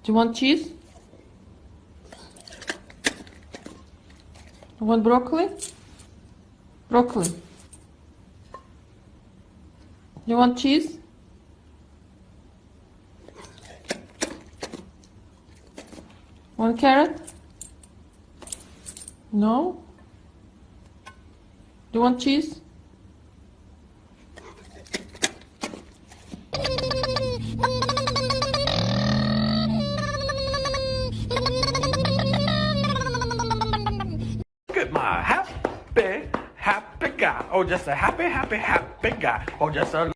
Do you want cheese? You want broccoli? Broccoli. You want cheese? Want carrot? No? Do you want cheese? Look at my happy guy. Oh, just a happy guy. Oh, just a